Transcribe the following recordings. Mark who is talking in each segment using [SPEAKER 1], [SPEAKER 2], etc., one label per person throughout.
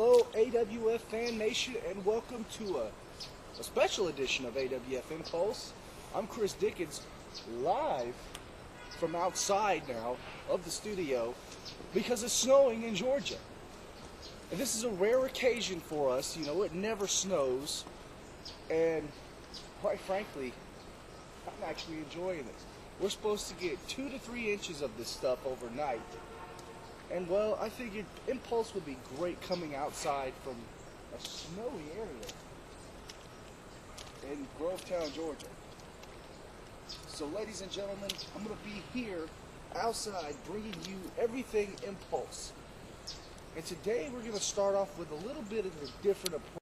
[SPEAKER 1] Hello AWF Fan Nation, and welcome to a special edition of AWF Impulse. I'm Chris Dickens, live from outside now of the studio because it's snowing in Georgia. And this is a rare occasion for us. You know, it never snows, and quite frankly, I'm actually enjoying this. We're supposed to get 2 to 3 inches of this stuff overnight. And well, I figured Impulse would be great coming outside from a snowy area in Grovetown, Georgia. So ladies and gentlemen, I'm going to be here outside bringing you everything Impulse. And today we're going to start off with a little bit of a different approach.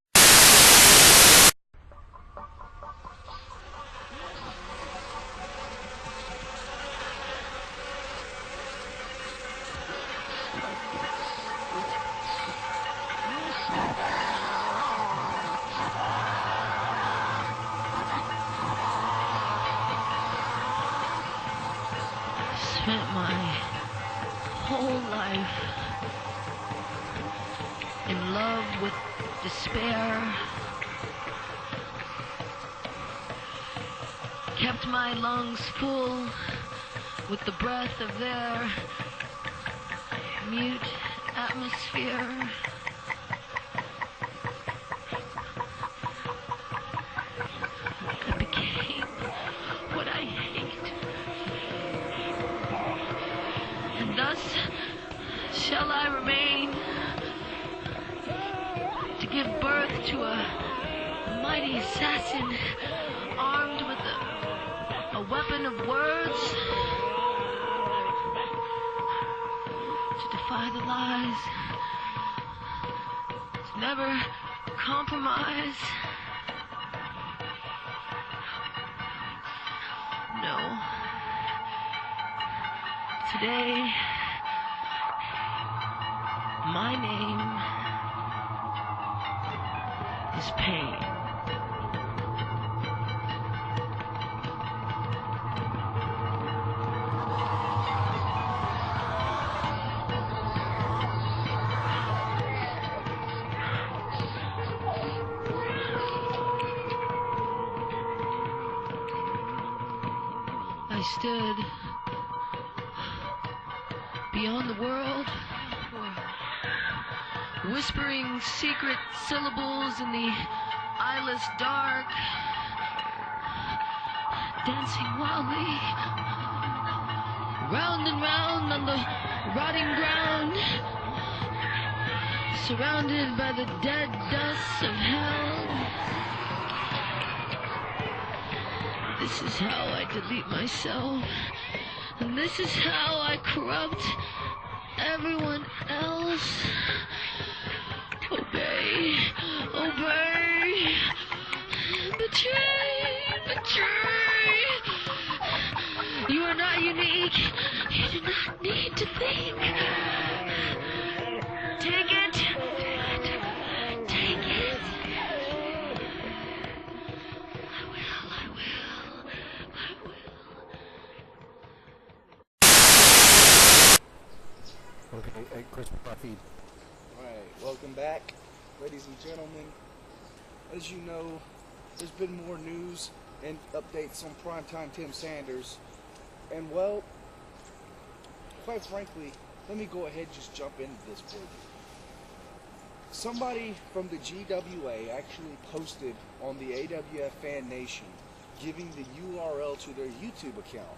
[SPEAKER 2] Spent my whole life in love with despair, kept my lungs full with the breath of their mute atmosphere. I became what I hate. And thus shall I remain, to give birth to a mighty assassin armed with a weapon of words, to defy the lies, to never compromise. No. Today, my name is Pain. I stood beyond the world, whispering secret syllables in the eyeless dark, dancing wildly, round and round on the rotting ground, surrounded by the dead dust of hell. This is how I delete myself, and this is how I corrupt everyone else. Obey, obey, betray. You are not unique. You do not need to think. Take it. Take it. I will.
[SPEAKER 3] Okay, hey, Chris, my feed.
[SPEAKER 1] Alright, welcome back, ladies and gentlemen. As you know, there's been more news and updates on Primetime Tim Sanders. And well, quite frankly, let me go ahead and just jump into this for you. Somebody from the GWA actually posted on the AWF Fan Nation giving the URL to their YouTube account.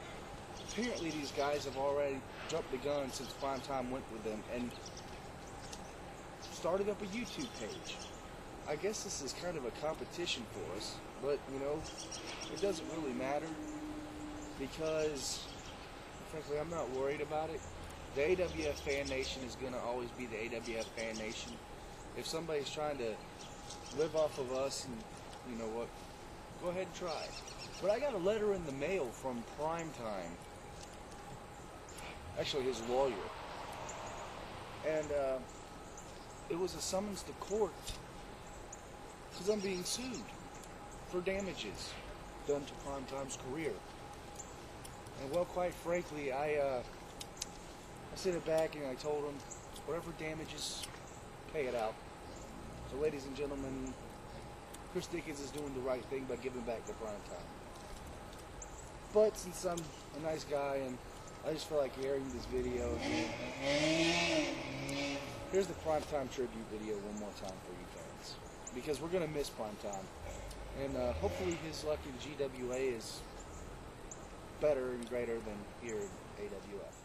[SPEAKER 1] Apparently these guys have already jumped the gun since Primetime went with them and started up a YouTube page. I guess this is kind of a competition for us, but you know, it doesn't really matter because frankly I'm not worried about it. The AWF Fan Nation is going to always be the AWF Fan Nation. If somebody's trying to live off of us, and you know what, go ahead and try it. But I got a letter in the mail from Primetime, actually his lawyer, and it was a summons to court because I'm being sued for damages done to Primetime's career. And well, quite frankly, I sent it back and I told him, whatever damages, pay it out. So, ladies and gentlemen, Chris Dickens is doing the right thing by giving back to Primetime. But since I'm a nice guy and I just feel like airing this video, here's the Primetime tribute video one more time for you fans. Because we're going to miss Primetime. And hopefully his luck in GWA is better and greater than here at AWF.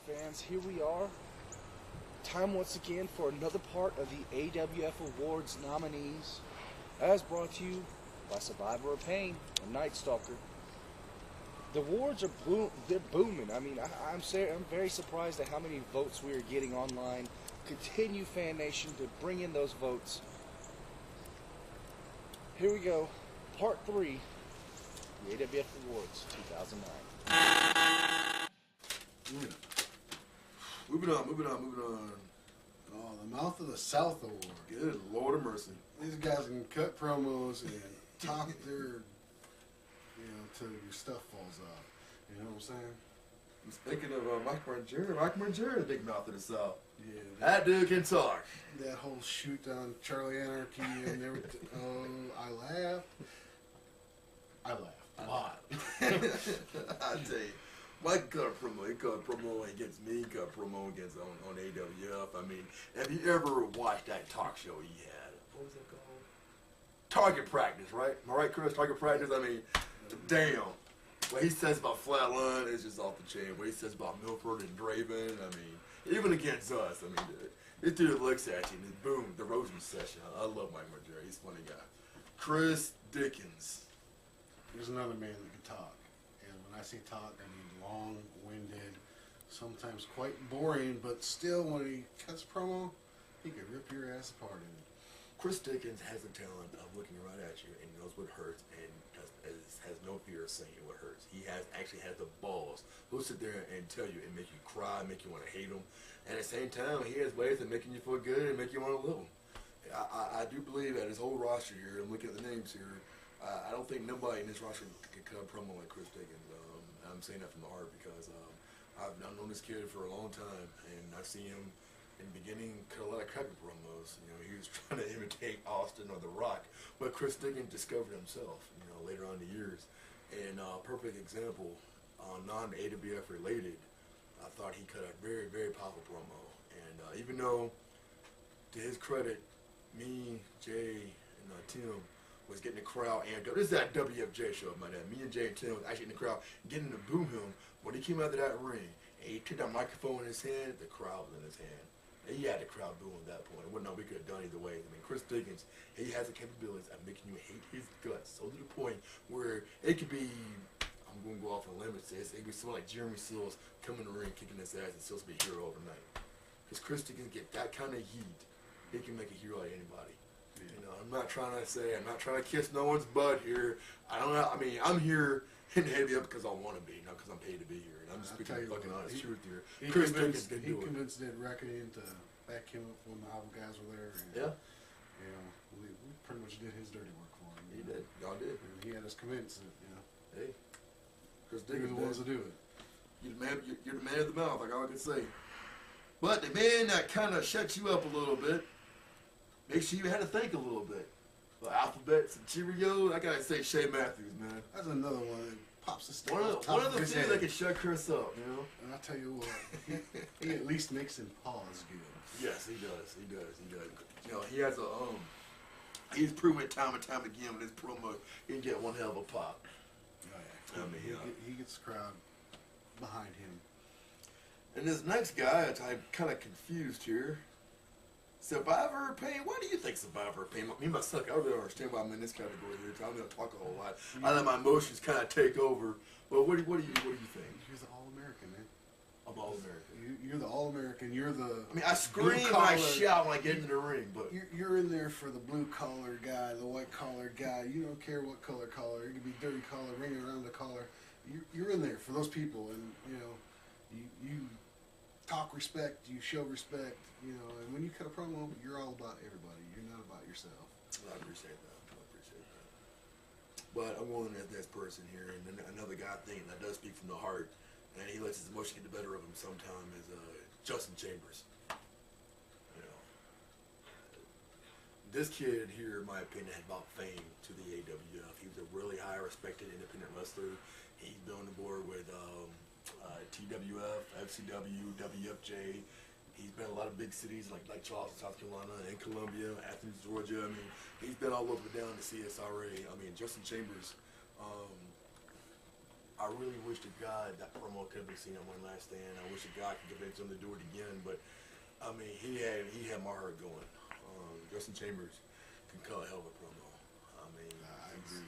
[SPEAKER 1] Fans, here we are. Time once again for another part of the AWF Awards nominees, as brought to you by Survivor of Pain and Night Stalker. The awards are they're booming. I mean, I'm very surprised at how many votes we are getting online. Continue, Fan Nation, to bring in those votes. Here we go, part 3, the AWF Awards 2009.
[SPEAKER 4] Moving on.
[SPEAKER 5] Oh, the Mouth of the South Award.
[SPEAKER 4] Good Lord of mercy.
[SPEAKER 5] These guys can cut promos and talk their, till your stuff falls out. You know what I'm saying?
[SPEAKER 4] Speaking of Mike Margera, the big mouth of the South.
[SPEAKER 5] Yeah.
[SPEAKER 4] That dude can talk.
[SPEAKER 5] That whole shoot on Charlie Anarchy and everything. Oh, I laughed a lot.
[SPEAKER 4] I tell you, Mike cut a promo. He cut a promo against me. He cut a promo against on AWF. I mean, have you ever watched that talk show he had? What was it called? Target Practice, right? Am I right, Chris? Target Practice. I mean, damn. What he says about Flatline is just off the chain. What he says about Milford and Draven, I mean, even against us, I mean, This dude looks at you and then boom, the Rosen session. I love Mike Margera. He's a funny guy. Chris Dickens.
[SPEAKER 5] There's another man that can talk. And when I say talk, I mean long-winded, sometimes quite boring, but still when he cuts promo, he can rip your ass apart in it.
[SPEAKER 4] Chris Dickens has the talent of looking right at you and knows what hurts and has no fear of saying what hurts. He actually has the balls. He'll sit there and tell you and make you cry, make you want to hate him. And at the same time, he has ways of making you feel good and make you want to love him. I do believe that his whole roster here, I'm looking at the names here, I don't think nobody in this roster can cut a promo like Chris Dickens. I'm saying that from the heart because I've known this kid for a long time, and I've seen him in the beginning cut a lot of crappy promos. You know, he was trying to imitate Austin or The Rock, but Chris Dickens discovered himself, you know, later on in the years. And perfect example, non-AWF related, I thought he cut a very, very powerful promo. And even though, to his credit, me, Jay, and Tim was getting the crowd amped up. This is that WFJ show, my dad. Me and Jay and Tim was actually in the crowd getting to boo him when he came out of that ring. And he took that microphone in his hand, the crowd was in his hand. And he had the crowd booing at that point. It wouldn't know we could have done either way. I mean, Chris Dickens, he has the capabilities of making you hate his guts. So to the point where it could be, I'm going to go off on a limb and say, it could be someone like Jeremy Seals coming in the ring, kicking his ass, and Seals be a hero overnight. Because Chris Dickens get that kind of heat, he can make a hero out of anybody. Yeah. You know, I'm not trying to kiss no one's butt here. I don't know. I mean, I'm here in the AWF because I want to be, not because I'm paid to be here. And I'm just speaking the fucking honest truth here. Chris Dickens can do it. He
[SPEAKER 5] convinced Ed Reckoning to back him up when the Apple guys were there. And,
[SPEAKER 4] yeah.
[SPEAKER 5] You know, we pretty much did his dirty work for him.
[SPEAKER 4] He did. Y'all did.
[SPEAKER 5] And he had us convinced that, you know.
[SPEAKER 4] Hey. Chris
[SPEAKER 5] You're
[SPEAKER 4] Dickens.
[SPEAKER 5] the ones to do it.
[SPEAKER 4] You're the man of the mouth, like all I can say. But the man that kind of shuts you up a little bit, makes you had to think a little bit. The alphabets and Cheerios, I gotta say Shay Matthews, man.
[SPEAKER 5] That's another one that pops the stuff.
[SPEAKER 4] One of the things that can shut Chris up, you know.
[SPEAKER 5] And I tell you what, he at least makes him pause good.
[SPEAKER 4] Yes, he does. You know, he has he's proven time and time again with his promo, he can get one hell of a pop.
[SPEAKER 5] Oh yeah.
[SPEAKER 4] I mean,
[SPEAKER 5] he gets the crowd behind him.
[SPEAKER 4] And this next guy, I'm kind of confused here. Survivor Pain. Why do you think Survivor Pain? Me myself, I really don't understand why I'm in this category here. I'm going to talk a whole lot. I let my emotions kind of take over. But what do you think?
[SPEAKER 5] You're the All-American, man.
[SPEAKER 4] I'm All-American.
[SPEAKER 5] You're the All-American. You're the.
[SPEAKER 4] I mean, I scream and I shout when I get into the ring, but
[SPEAKER 5] you're in there for the blue-collar guy, the white-collar guy. You don't care what collar. It could be dirty collar, ringing around the collar. You're in there for those people, and you know, you talk respect, you show respect, you know, and when you cut a promo, you're all about everybody. You're not about yourself.
[SPEAKER 4] I appreciate that. But I'm going to this person here, and another guy I think that does speak from the heart, and he lets his emotion get the better of him sometimes, is Justin Chambers. You know, this kid here, in my opinion, had brought fame to the AWF. He was a really high respected independent wrestler. He's been on the board with TWF, FCW, WFJ. He's been in a lot of big cities like Charleston, South Carolina, and Columbia, Athens, Georgia. I mean, he's been all over down to see us already. I mean, Justin Chambers, I really wish to God that promo could have been seen on One Last Stand. I wish to God could convince him to do it again. But, I mean, he had my heart going. Justin Chambers can cut a hell of a promo. I mean,
[SPEAKER 5] I agree.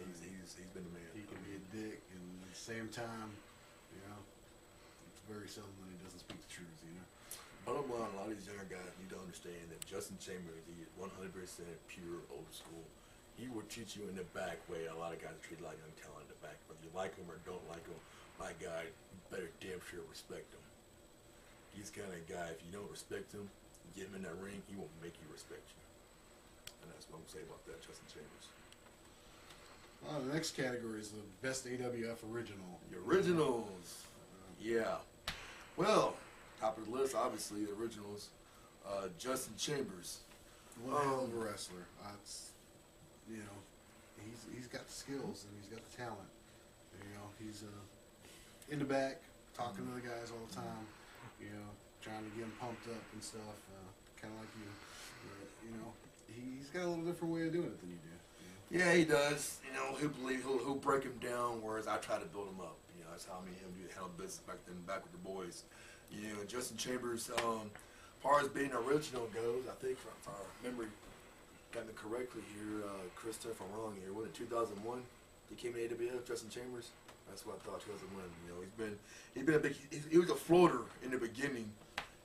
[SPEAKER 4] He's been the man.
[SPEAKER 5] He can be a dick, and at the same time, you know, it's very seldom that he doesn't speak the truth, you know.
[SPEAKER 4] Bottom line, a lot of these younger guys need to understand that Justin Chambers, he is 100% pure old school. He will treat you in the back way a lot of guys are treated like young talent in the back. Whether you like him or don't like him, my guy, you better damn sure respect him. He's the kind of guy, if you don't respect him, get him in that ring, he will make you respect you. And that's what I'm going to say about that, Justin Chambers.
[SPEAKER 5] Well, the next category is the best AWF original.
[SPEAKER 4] The originals. Yeah. Well, top of the list, obviously, the originals. Justin Chambers.
[SPEAKER 5] One hell of a wrestler. You know, he's got the skills and he's got the talent. And, you know, he's in the back, talking to the guys all the time. You know, trying to get them pumped up and stuff. Kind of like you. You know, he's got a little different way of doing it than you do.
[SPEAKER 4] Yeah, he does. You know, he'll break him down, whereas I try to build him up. You know, that's how me and him do handle business back with the boys. You know, Justin Chambers, far as being original goes, I think if I remember got me correctly here, Chris, if I'm wrong here, what, in 2001 he came to AWF, Justin Chambers? That's what I thought, 2001. You know, he's been a big, he was a floater in the beginning,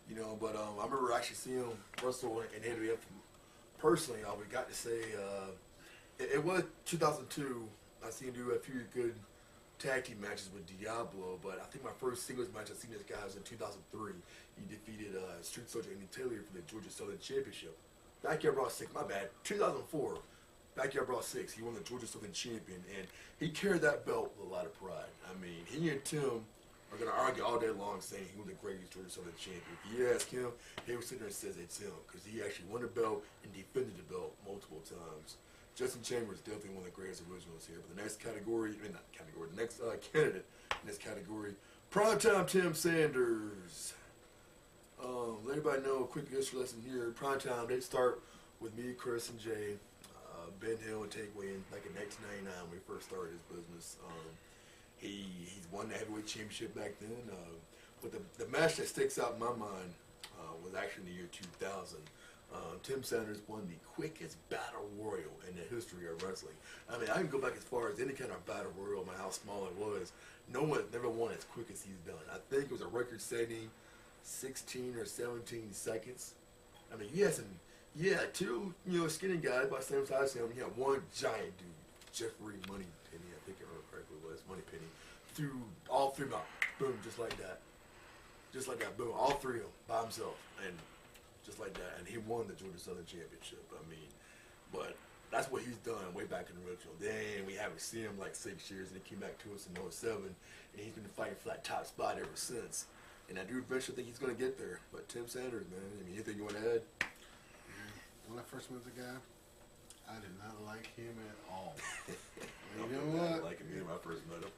[SPEAKER 4] you know, but I remember actually seeing him wrestle in AWF personally. I would got to say, it was 2002. I seen him do a few good tag team matches with Diablo, but I think my first singles match I seen this guy was in 2003. He defeated Street Soldier Andy Taylor for the Georgia Southern Championship. Backyard Brawl 6, my bad, 2004. Backyard Brawl 6, he won the Georgia Southern Champion, and he carried that belt with a lot of pride. I mean, he and Tim are going to argue all day long saying he was the greatest Georgia Southern champion. If you ask him, he was sitting there and says it's him, because he actually won the belt and defended the belt multiple times. Justin Chambers definitely one of the greatest originals here. But the next category, I mean not category, the next candidate in this category, Primetime Tim Sanders. Let everybody know a quick history lesson here. Primetime, they start with me, Chris, and Jay. Ben Hill and Tank Wayne back in 1999 when we first started his business. He's won the heavyweight championship back then. But the match that sticks out in my mind was actually in the year 2000. Tim Sanders won the quickest battle royal in the history of wrestling. I mean, I can go back as far as any kind of battle royal, no matter how small it was. No one never won as quick as he's done. I think it was a record-setting 16 or 17 seconds. I mean, he had two, skinny guys by the same size as him. He had one giant dude, Jeffrey Moneypenny, I think I remember correctly it was, Moneypenny, threw all three of them out, boom, just like that. Just like that, boom, all three of them by himself, and just like that, and he won the Georgia Southern Championship. I mean, but that's what he's done way back in the original. Then we haven't seen him like 6 years, and he came back to us in 07, and he's been fighting for that top spot ever since. And I do eventually think he's going to get there. But Tim Sanders, man, I mean, anything you want to add?
[SPEAKER 5] When I first met the guy, I did not like him at all. You know
[SPEAKER 4] I
[SPEAKER 5] what?
[SPEAKER 4] didn't like him either when I first met him.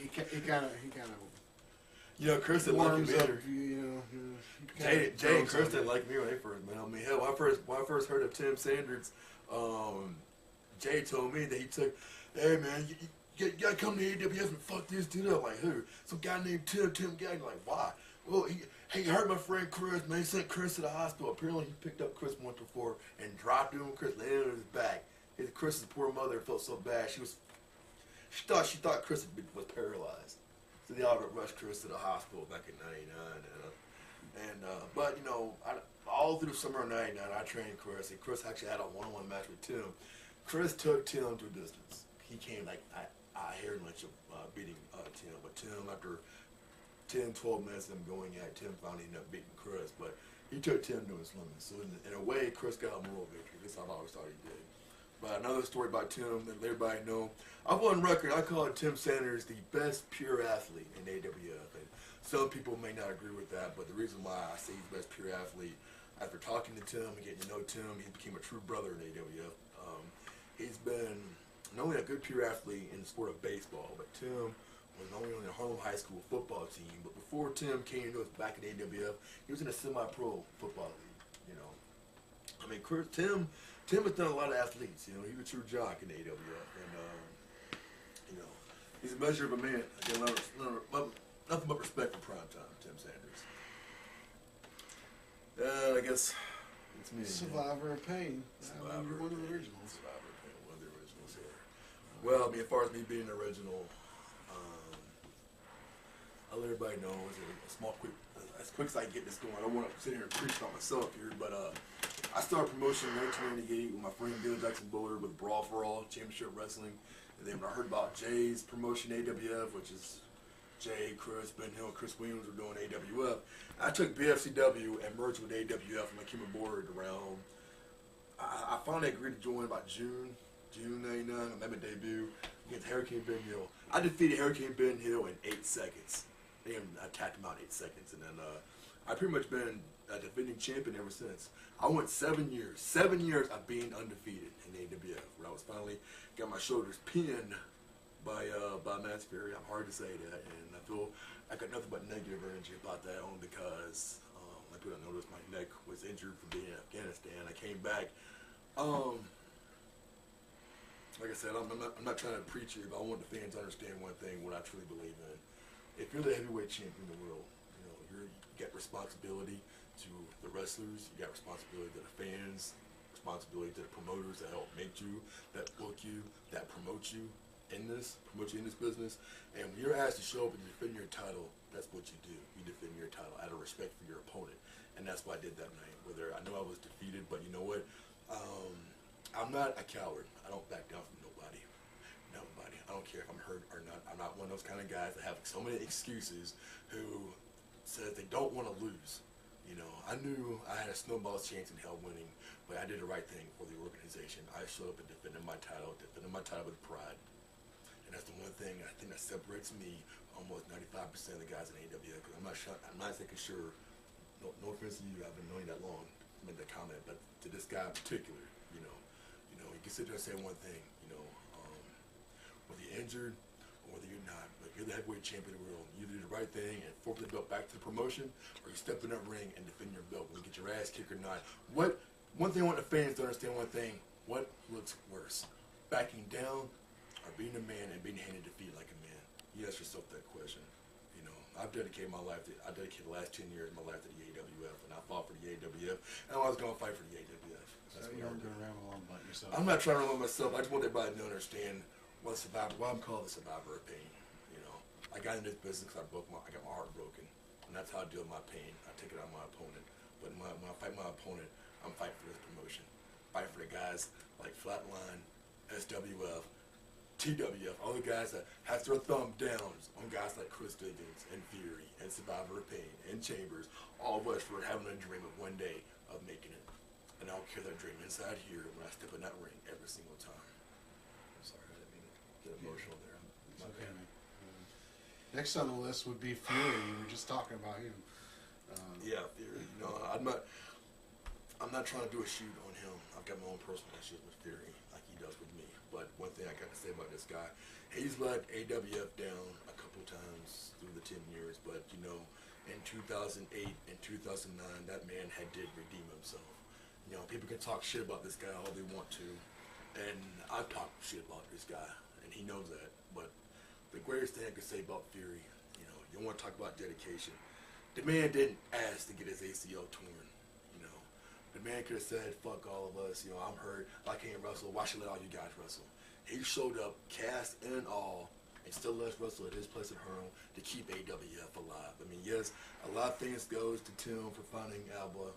[SPEAKER 5] He kind of.
[SPEAKER 4] Chris didn't like him
[SPEAKER 5] warms up,
[SPEAKER 4] either.
[SPEAKER 5] Jay
[SPEAKER 4] and Chris didn't like me when they first met. I mean, hell, when I first heard of Tim Sanders, Jay told me that he took, hey man, you gotta come to AWF and fuck this dude up. Like who? Some guy named Tim Gagnon. Like why? Well, he hurt my friend Chris, man. He sent Chris to the hospital. Apparently he picked up Chris once before and dropped him. Chris landed on his back. Chris's poor mother felt so bad. She thought Chris was paralyzed. So they all rushed Chris to the hospital back in '99, but all through the summer of '99, I trained Chris, and Chris actually had a one-on-one match with Tim. Chris took Tim to a distance. He came like I heard much of beating Tim, but Tim, after 10, 12 minutes of them going at Tim, finally ended up beating Chris, but he took Tim to his limits. So in a way, Chris got a moral victory. That's how I always thought he did. But another story about Tim that let everybody know. I'm on record, I call Tim Sanders the best pure athlete in AWF. And some people may not agree with that, but the reason why I say he's the best pure athlete, after talking to Tim and getting to know Tim, he became a true brother in AWF. He's been not only a good pure athlete in the sport of baseball, but Tim was not only on the Harlem High School football team, but before Tim came to us back in AWF, he was in a semi-pro football league, I mean, Tim has done a lot of athletes. He was a true jock in the AWF, and he's a measure of a man. I get nothing but respect for Primetime Tim Sanders. I guess it's me.
[SPEAKER 5] Survivor of Pain.
[SPEAKER 4] Survivor
[SPEAKER 5] You're one of the originals.
[SPEAKER 4] Survivor of Pain, one of the originals here. Well, I mean, as far as me being an original, I'll let everybody know a small, quick, as quick as I can get this going. I don't want to sit here and preach about myself here, but I started promotion in 1998 with my friend Bill Jackson Boulder with Brawl for All Championship Wrestling. And then when I heard about Jay's promotion AWF, which is Jay, Chris, Ben Hill, and Chris Williams were doing AWF, I took BFCW and merged with AWF and I came aboard around, I finally agreed to join about June 99. I made my debut against Hurricane Ben Hill. I defeated Hurricane Ben Hill in 8 seconds. I attacked him out in 8 seconds. And then I've pretty much been a defending champion ever since. I went 7 years of being undefeated in AWF, where I was finally got my shoulders pinned by Matt Sperry. I'm hard to say that, and I feel I got nothing but negative energy about that, only because like people don't notice my neck was injured from being in Afghanistan. I came back. Like I said, I'm not trying to preach here, but I want the fans to understand one thing: what I truly believe in. If you're the heavyweight champion in the world, You got responsibility to the wrestlers. You got responsibility to the fans. Responsibility to the promoters that help make you, that book you, that promote you in this business. And when you're asked to show up and defend your title, that's what you do. You defend your title out of respect for your opponent. And that's what I did that night. Whether I know I was defeated, but you know what? I'm not a coward. I don't back down from nobody. Nobody. I don't care if I'm hurt or not. I'm not one of those kind of guys that have so many excuses who says they don't want to lose. You know, I knew I had a snowball's chance in hell winning, but I did the right thing for the organization. I showed up and defended my title with pride. And that's the one thing I think that separates me almost 95% of the guys in AWF. Because I'm not thinking sure. No offense to you, I've been knowing you that long. I made that comment, but to this guy in particular, you can sit there and say one thing, whether you're injured or whether you're not, but you're the heavyweight champion of the world. You do the right thing and forfeit the belt back to the promotion, or you step in that ring and defend your belt when you get your ass kicked or not. One thing I want the fans to understand, what looks worse? Backing down or being a man and being handed defeat like a man? You ask yourself that question. I've dedicated the last 10 years of my life to the AWF, and I fought for the AWF, and I was going to fight for the AWF.
[SPEAKER 5] So you're not going to ramble on about yourself.
[SPEAKER 4] I'm not trying to run myself. I just want everybody to understand why I'm called the survivor of pain. I got in this business because I got my heart broken, and that's how I deal with my pain. I take it out on my opponent. But when I fight my opponent, I'm fighting for this promotion. Fight for the guys like Flatline, SWF, TWF, all the guys that have their thumb down on guys like Chris Diggins and Fury and Survivor of Pain and Chambers, all of us for having a dream of one day of making it. And I'll carry that dream inside here when I step in that ring every single time. I'm sorry, I didn't mean to get emotional there.
[SPEAKER 5] It's okay, man. Next on the list would be Fury. We were just talking about him.
[SPEAKER 4] Yeah, Fury. I'm not trying to do a shoot on him. I've got my own personal issues with Fury, like he does with me. But one thing I got to say about this guy, he's let AWF down a couple times through the 10 years. But in 2008 and 2009, that man did redeem himself. People can talk shit about this guy all they want to, and I've talked shit about this guy, and he knows that. But the greatest thing I could say about Fury, you want to talk about dedication. The man didn't ask to get his ACL torn. The man could have said, "Fuck all of us. I'm hurt. I can't wrestle. Why should I let all you guys wrestle?" He showed up, cast and all, and still lets wrestle at his place at home to keep AWF alive. I mean, yes, a lot of things goes to Tim for finding Alba.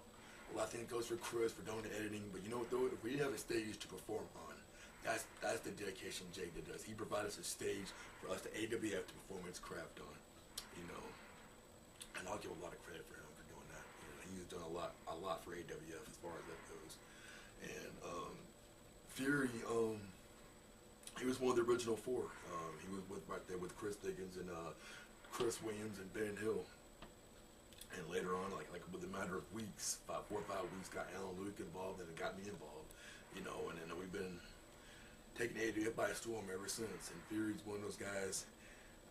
[SPEAKER 4] A lot of things goes for Chris for doing the editing. But you know what, though? If we didn't have a stage to perform on, that's the dedication Jake does. He provides us a stage for us, the AWF, to perform its craft on. And I'll give a lot of credit for him for doing that. He's done a lot for AWF as far as that goes. And Fury, he was one of the original four. He was right there with Chris Diggins and Chris Williams and Ben Hill. And later on, like with a matter of weeks, 4 or 5 weeks, got Alan Luke involved and it got me involved. And then we've been taking AWF by storm ever since. And Fury's one of those guys.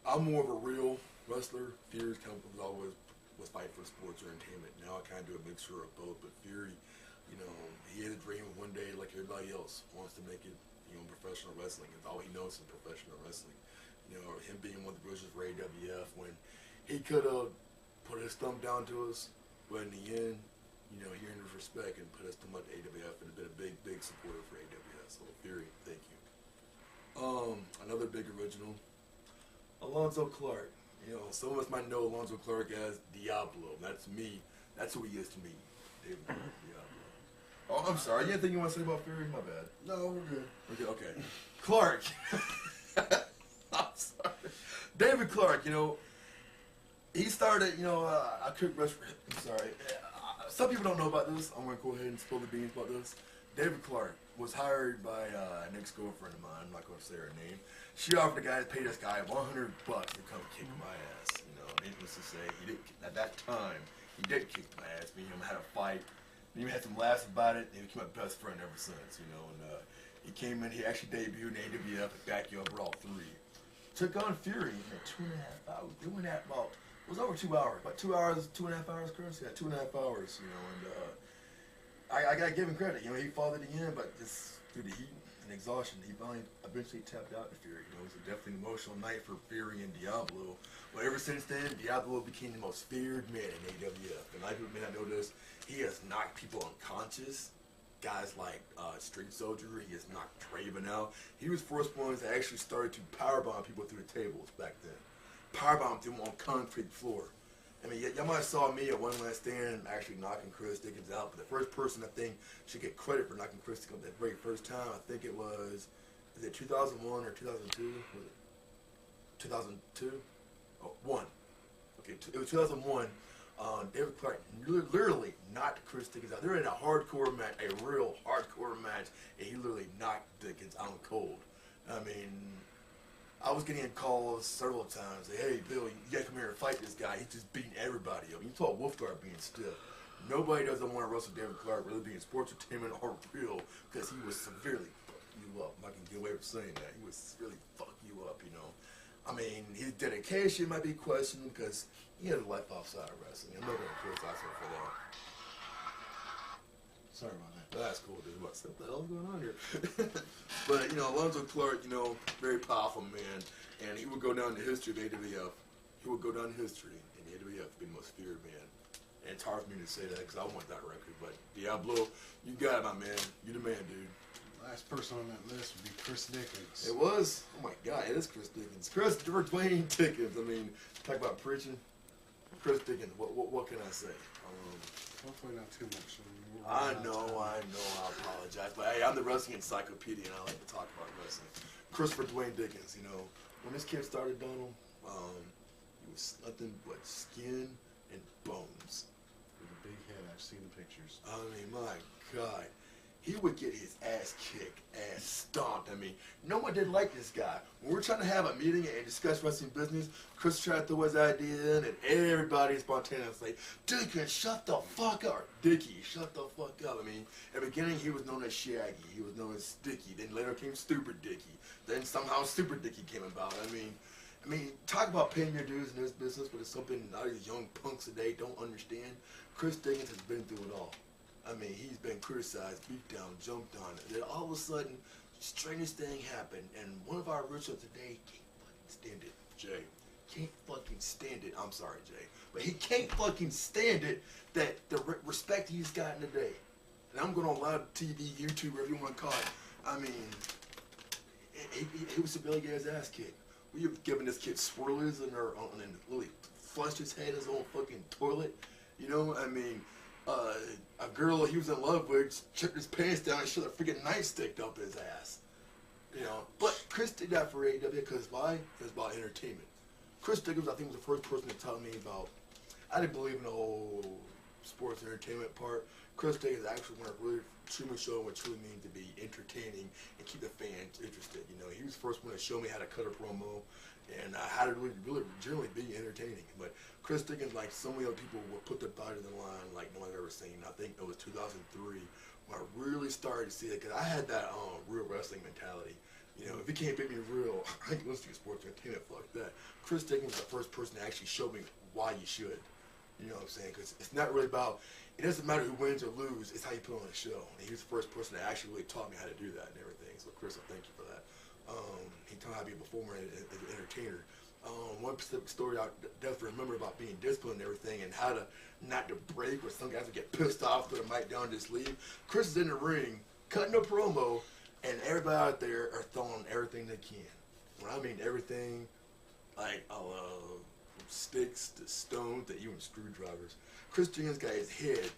[SPEAKER 4] I'm more of a real wrestler. Fury's was fighting for sports or entertainment. Now I kind of do a mixture of both. But Fury, he had a dream of one day, like everybody else, wants to make it, in professional wrestling. And all he knows is professional wrestling. Him being one of the originals for AWF, when he could have put his thumb down to us, but in the end, he earned his respect and put his thumb up to AWF and been a big supporter for AWF. So Fury, thank you. Another big original, Alonzo Clark. Some of us might know Alonzo Clark as Diablo. That's me. That's who he is to me. David Diablo. Oh, I'm sorry. You anything you want to say about Fury? My bad.
[SPEAKER 5] No, we're good.
[SPEAKER 4] Okay. Clark. I'm sorry. David Clark, he started, I could rush for him. I'm sorry. Some people don't know about this. I'm going to go ahead and spill the beans about this. David Clark was hired by an ex-girlfriend of mine. I'm not going to say her name. She offered the guy to pay this guy $100 to come kick my ass. Needless to say, at that time, he did kick my ass. Me and him had a fight. We even had some laughs about it. And he became my best friend ever since, And he came in. He actually debuted in AWF at Backyard Brawl 3. Took on Fury in 2.5 hours. Doing that about, it was over 2 hours. About 2 hours, 2.5 hours, Chris? Yeah, 2.5 hours, And I got to give him credit. He fought at the end, but just through the heat, and exhaustion, he finally eventually tapped out to Fury. You know, it was definitely an emotional night for Fury and Diablo. But ever since then, Diablo became the most feared man in AWF. And I may not know this, he has knocked people unconscious. Guys like Street Soldier, he has knocked Draven out. He was the first one that actually started to powerbomb people through the tables back then. Powerbomb them on concrete floor. I mean, y'all might have saw me at One Last Stand actually knocking Chris Dickens out, but the first person I think should get credit for knocking Chris Dickens out that very first time, I think it was, is it 2001 or 2002? Was it 2002? Oh, one. Okay, it was 2001. David Clark literally knocked Chris Dickens out. They were in a hardcore match, a real hardcore match, and he literally knocked Dickens out cold. I mean, I was getting calls several times, say, hey, Bill, you gotta come here and fight this guy. He's just beating everybody up. You saw Wolfguard being stiff. Nobody doesn't want to wrestle David Clark, whether it be in sports entertainment or real, because he was severely fucking you up. I can get away with saying that. He was really fucking you up, you know. I mean, his dedication might be questioned because he had a life outside of wrestling. I'm not going to criticize him for that.
[SPEAKER 5] Sorry about that.
[SPEAKER 4] But that's cool, dude. What the hell is going on here? But, you know, Alonzo Clark, you know, very powerful man. And he would go down in the history of AWF. He would go down in history in AWF being the most feared man. And it's hard for me to say that because I want that record. But Diablo, you got it, my man. You the man, dude.
[SPEAKER 5] Last person on that list would be Chris Dickens.
[SPEAKER 4] It was? Oh my God, it is Chris Dickens. Christopher Dwayne Dickens. I mean, talk about preaching. Chris Dickens, what can I say?
[SPEAKER 5] Hopefully not too much.
[SPEAKER 4] I know, I apologize. But hey, I'm the wrestling encyclopedia and I like to talk about wrestling. Christopher Dwayne Dickens, you know, when this kid started, Donald, he was nothing but skin and bones.
[SPEAKER 5] With a big head, I've seen the pictures.
[SPEAKER 4] I mean, my God. He would get his ass kicked, ass stomped. I mean, no one didn't like this guy. When we're trying to have a meeting and discuss wrestling business, Chris tried to throw his idea in, and everybody spontaneously, Dickens, shut the fuck up. Or, Dickie, shut the fuck up. I mean, at the beginning, he was known as Shaggy. He was known as Sticky. Then later came Stupid Dickie. Then somehow Super Dickie came about. I mean, talk about paying your dues in this business, but it's something a lot of these young punks today don't understand. Chris Dickens has been through it all. I mean, he's been criticized, beat down, jumped on. Then all of a sudden, strangest thing happened, and one of our originals today can't fucking stand it, Jay. Can't fucking stand it. I'm sorry, Jay. But he can't fucking stand it that the respect he's gotten today. And I'm going on live TV, YouTube, whatever you want to call it. I mean, he was severely get his ass kicked. We have given this kid swirlies and literally flushed his head in his own fucking toilet. You know, I mean, a girl he was in love with checked his pants down and shoved a freaking nightstick up his ass. You know, but Chris did that for AEW because why? It was about entertainment. Chris Dickens, I think, was the first person to tell me about. I didn't believe in the whole sports entertainment part. Chris Dickens actually want to really truly show what it truly means to be entertaining and keep the fans interested. You know, he was the first one to show me how to cut a promo and how to really generally be entertaining. But Chris Dickens, like so many other people, will put their body on the line like no one I've ever seen. I think it was 2003 when I really started to see it because I had that real wrestling mentality. You know, if you can't beat me real, I can listen to sports entertainment like that. Chris Dickens was the first person to actually show me why you should. You know what I'm saying? Because it's not really about, it doesn't matter who wins or loses, it's how you put on a show. And he was the first person that actually really taught me how to do that and everything. So Chris, I thank you for that. He taught me how to be a performer and an entertainer. One specific story I definitely remember about being disciplined and everything and how to not to break or some guys would get pissed off, put a mic down and just leave. Chris is in the ring, cutting a promo, and everybody out there are throwing everything they can. When I mean everything, like from sticks to stones to even screwdrivers. Chris Dickens got his head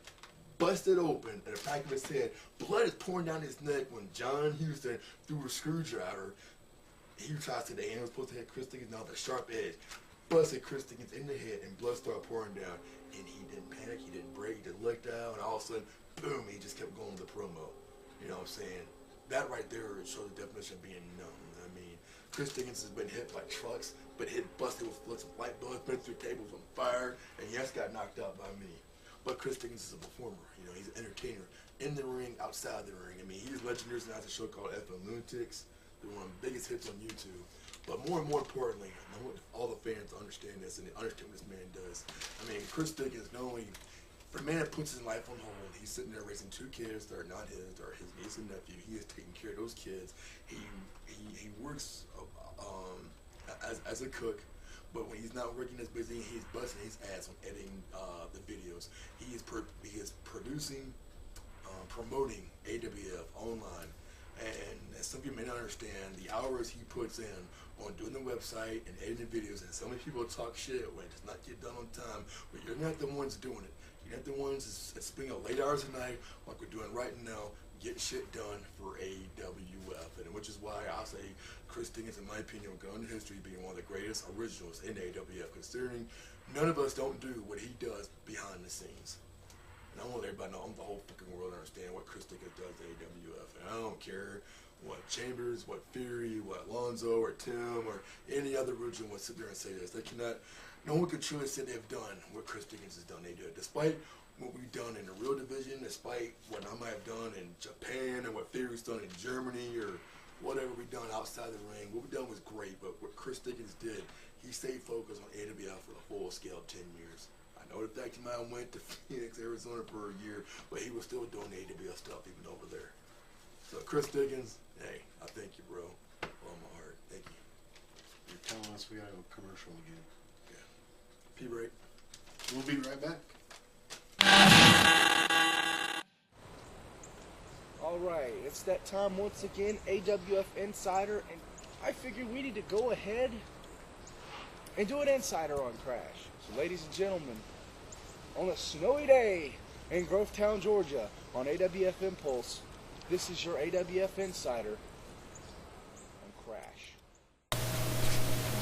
[SPEAKER 4] busted open in the back of his head. Blood is pouring down his neck when John Houston threw a screwdriver. He tried to the hand was supposed to hit Chris Dickens now the sharp edge. Busted Chris Dickens in the head and blood started pouring down. And he didn't panic, he didn't break, he just looked out and all of a sudden, boom, he just kept going with the promo. You know what I'm saying? That right there shows the definition of being known. I mean, Chris Dickens has been hit by trucks, but hit busted with floods of light bulbs, been through tables on fire, and yes, got knocked out by me. But Chris Dickens is a performer. You know, he's an entertainer in the ring, outside the ring. I mean, he's legendary and has a show called FM Lunatics. They're one of the biggest hits on YouTube. But more and more importantly, I want all the fans to understand this and to understand what this man does. I mean, Chris Dickens not only For a man that puts his life on hold, he's sitting there raising 2 kids that are not his, or his niece and nephew. He is taking care of those kids. He works as a cook, but when he's not working as busy, he's busting his ass on editing the videos. He is producing, promoting AWF online. And as some people may not understand, the hours he puts in on doing the website and editing videos, and so many people talk shit when it does not get done on time, but you're not the ones doing it. You're not the ones that spend late hours at night, like we're doing right now, getting shit done for AWF. And which is why I say Chris Dickens, in my opinion, will go into history being one of the greatest originals in AWF, considering none of us don't do what he does behind the scenes. And I want everybody to know, I want the whole fucking world to understand what Chris Dickens does to AWF. And I don't care what Chambers, what Fury, what Alonzo, or Tim, or any other original would sit there and say this. They cannot, no one could truly say they've done what Chris Dickens has done. They do it. Despite what we've done in the real division, despite what I might have done in Japan, and what Fury's done in Germany, or whatever we've done outside the ring, what we've done was great, but what Chris Dickens did, he stayed focused on AWF for the full scale of 10 years. I know the fact he might have went to Phoenix, Arizona for a year, but he was still doing AWF stuff even over there. So Chris Dickens, hey, I thank you, bro. All my heart. Thank you.
[SPEAKER 5] You're telling us we gotta go commercial again.
[SPEAKER 4] Yeah. P-break.
[SPEAKER 5] We'll be right back.
[SPEAKER 1] Alright, it's that time once again, AWF Insider, and I figured we need to go ahead and do an Insider on Crash. So ladies and gentlemen, on a snowy day in Grovetown, Georgia, on AWF Impulse, this is your AWF Insider on Crash.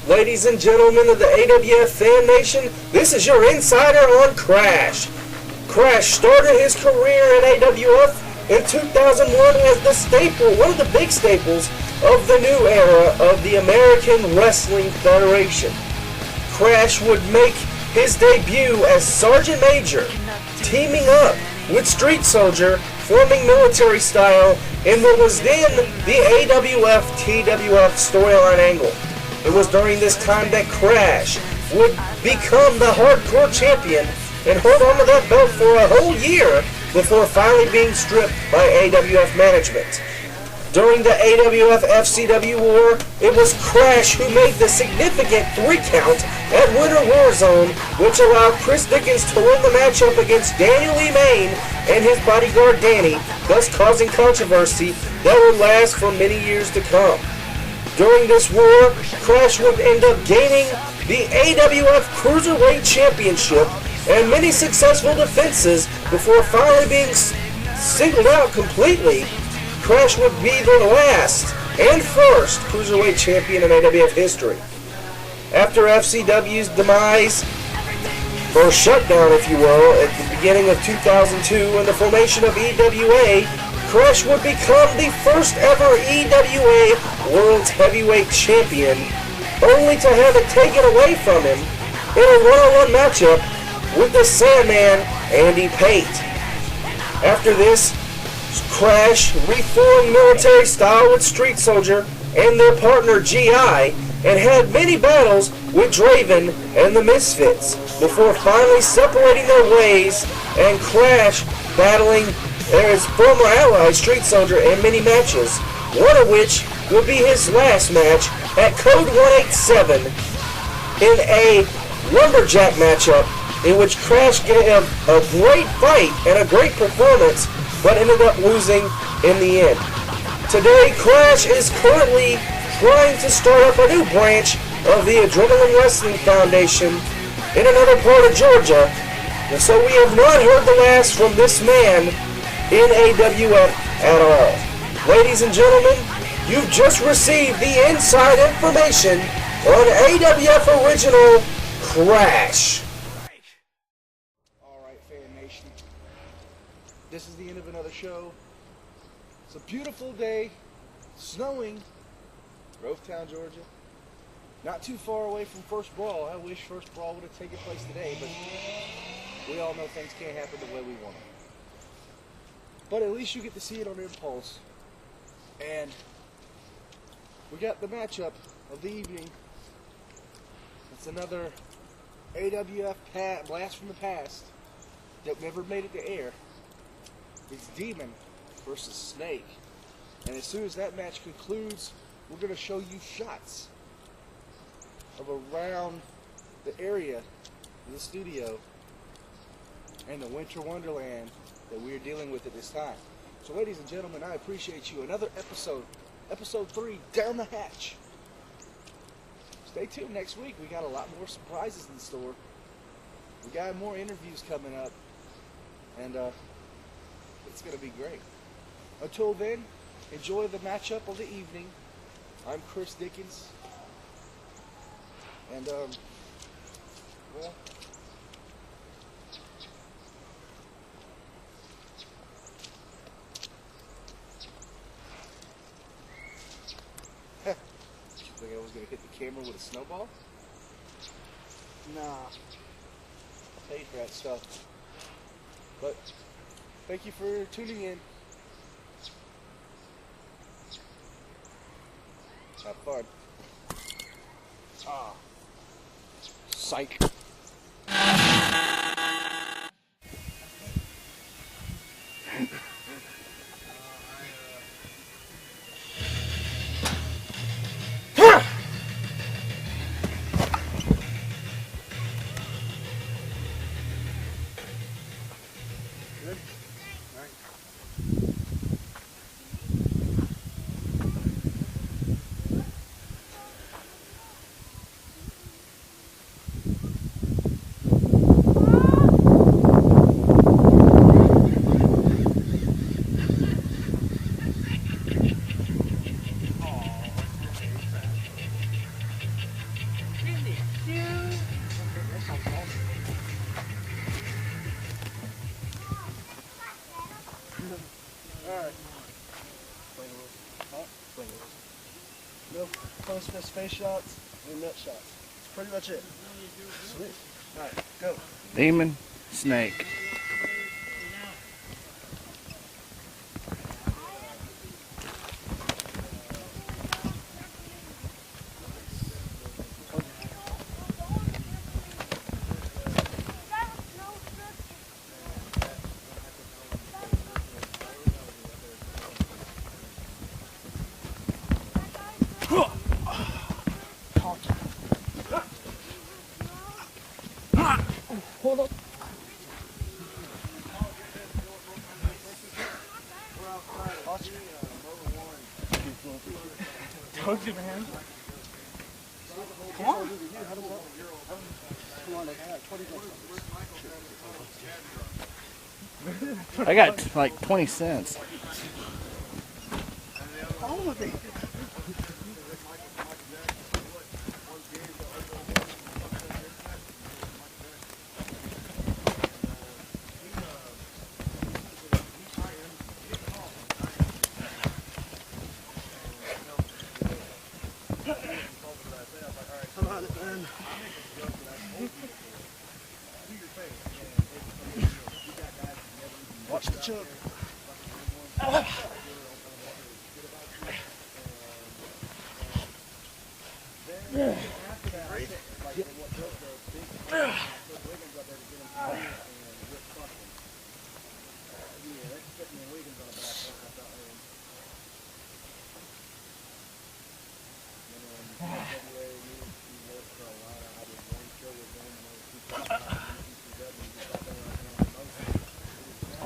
[SPEAKER 1] Ladies and gentlemen of the AWF Fan Nation, this is your Insider on Crash. Crash started his career in AWF in 2001 as the staple, one of the big staples of the new era of the American Wrestling Federation. Crash would make his debut as Sergeant Major, teaming up with Street Soldier, forming military style in what was then the AWF TWF storyline angle. It was during this time that Crash would become the hardcore champion and hold on to that belt for a whole year before finally being stripped by AWF management. During the AWF FCW war, it was Crash who made the significant 3 count at Winter Warzone, which allowed Chris Dickens to win the matchup against Daniel Lee Main and his bodyguard Danny, thus causing controversy that would last for many years to come. During this war, Crash would end up gaining the AWF Cruiserweight Championship and many successful defenses before finally being singled out completely. Crash would be the last and first Cruiserweight champion in AWF history. After FCW's demise, or shutdown if you will, at the beginning of 2002 and the formation of EWA, Crash would become the first ever EWA World's Heavyweight Champion, only to have it taken away from him in a one-on-one matchup with the Sandman, Andy Pate. After this, Crash reformed military style with Street Soldier and their partner GI, and had many battles with Draven and the Misfits, before finally separating their ways and Crash battling his former ally Street Soldier in many matches, one of which would be his last match at Code 187 in a lumberjack matchup in which Crash gave a great fight and a great performance, but ended up losing in the end. Today, Crash is currently trying to start up a new branch of the Adrenaline Wrestling Foundation in another part of Georgia, and so we have not heard the last from this man in AWF at all. Ladies and gentlemen, you've just received the inside information on AWF Original Crash. Alright, Fan Nation, this is the end of another show. It's a beautiful day, snowing, Grovetown, Georgia. Not too far away from First Brawl. I wish First Brawl would have taken place today, but we all know things can't happen the way we want them. But at least you get to see it on Impulse. And we got the matchup of the evening. It's another AWF Blast from the Past. that never made it to air. It's Demon versus Snake. And as soon as that match concludes, we're going to show you shots of around the area of the studio and the winter wonderland that we are dealing with at this time. So ladies and gentlemen, I appreciate you. Another episode, episode 3, down the hatch. Stay tuned next week. We got a lot more surprises in store. We got more interviews coming up, and it's going to be great. Until then, enjoy the matchup of the evening. I'm Chris Dickens, and well, you think I was going to hit the camera with a snowball? Nah. I paid for that stuff. But thank you for tuning in. Have fun. Ah. Psych. Good? All right. Alright. No close-fist face shots and nut shots. That's pretty much it. Sweet. Alright, go.
[SPEAKER 6] Demon, Snake.
[SPEAKER 1] Hold up.
[SPEAKER 6] Told you, man.
[SPEAKER 1] Come on.
[SPEAKER 6] I got like 20 cents.
[SPEAKER 1] All of it. Come on, man. Watch the choke.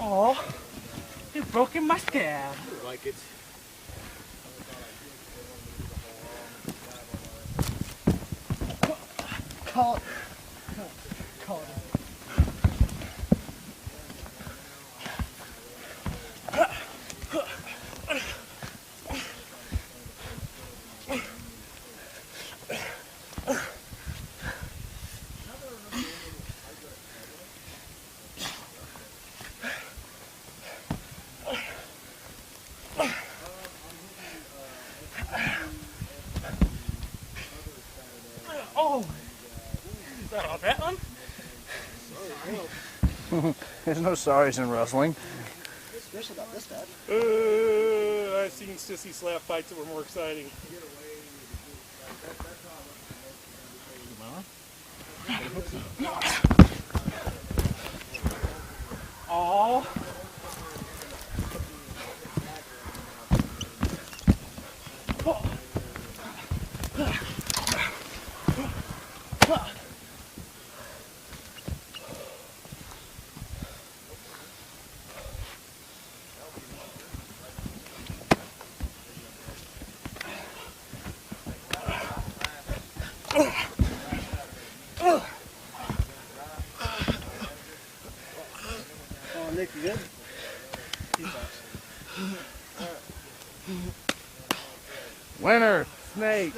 [SPEAKER 6] Oh, you've broken my scab.
[SPEAKER 1] Like it.
[SPEAKER 6] Call it. Call it. Oh, is that all that one? There's no sorries in wrestling.
[SPEAKER 1] Especially not this bad.
[SPEAKER 7] I've seen sissy slap fights that were more exciting.
[SPEAKER 6] Oh.
[SPEAKER 1] Oh, Nick, you good?
[SPEAKER 3] Winner, Snake.